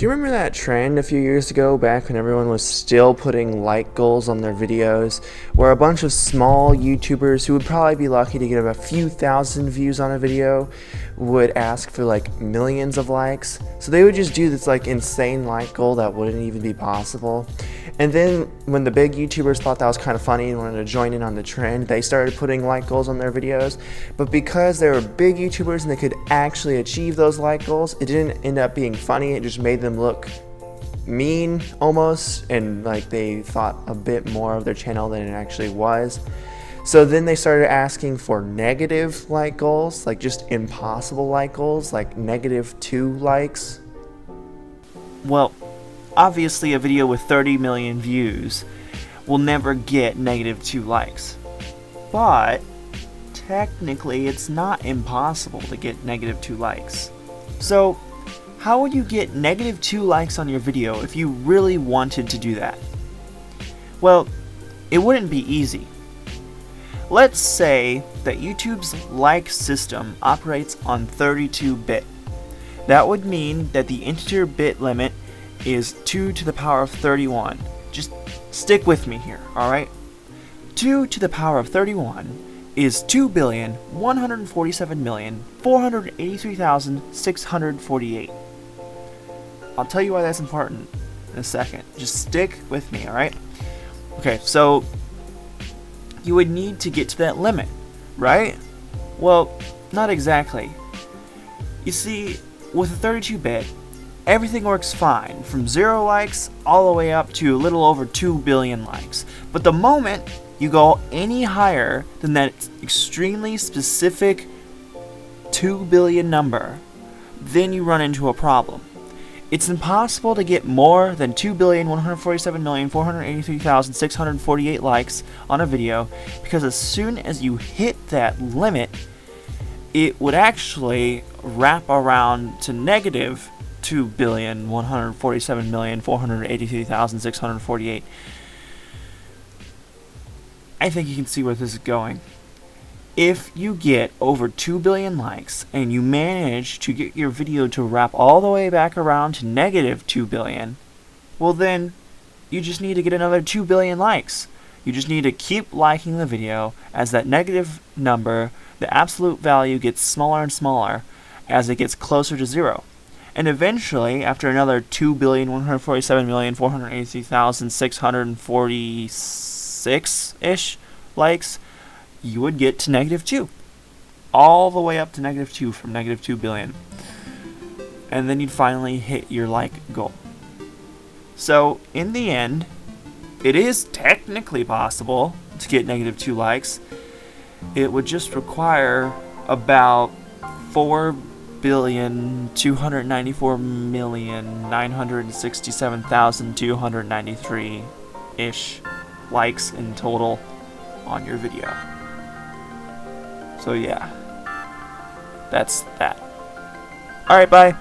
Do you remember that trend a few years ago, back when everyone was still putting like goals on their videos, where a bunch of small YouTubers who would probably be lucky to get a few thousand views on a video would ask for like millions of likes? So they would just do this like insane like goal that wouldn't even be possible. And then when the big YouTubers thought that was kind of funny and wanted to join in on the trend, they started putting like goals on their videos. But because they were big YouTubers and they could actually achieve those like goals, it didn't end up being funny. It just made them look mean almost, and like they thought a bit more of their channel than it actually was. So then they started asking for negative like goals, like just impossible like goals, like -2 likes. Well, obviously a video with 30 million views will never get -2 likes. But technically it's not impossible to get -2 likes. So how would you get -2 likes on your video if you really wanted to do that? Well, it wouldn't be easy. Let's say that YouTube's like system operates on 32-bit. That would mean that the integer bit limit is 2 to the power of 31. Just stick with me here, alright? 2 to the power of 31 is 2,147,483,648. I'll tell you why that's important in a second. Just stick with me, alright? Okay, so you would need to get to that limit, right? Well, not exactly. You see, with a 32-bit, everything works fine, from 0 likes all the way up to a little over 2 billion likes. But the moment you go any higher than that extremely specific 2 billion number, then you run into a problem. It's impossible to get more than 2,147,483,648 likes on a video, because as soon as you hit that limit, it would actually wrap around to -2,147,483,648. I think you can see where this is going. If you get over 2 billion likes and you manage to get your video to wrap all the way back around to -2 billion, well then you just need to get another 2 billion likes. You just need to keep liking the video as that negative number, the absolute value, gets smaller and smaller as it gets closer to 0. And eventually, after another 2,147,483,646-ish likes, you would get to -2. All the way up to -2 from -2 billion. And then you'd finally hit your like goal. So, in the end, it is technically possible to get -2 likes. It would just require about 4,294,967,293-ish likes in total on your video. So yeah, that's that. Alright, bye.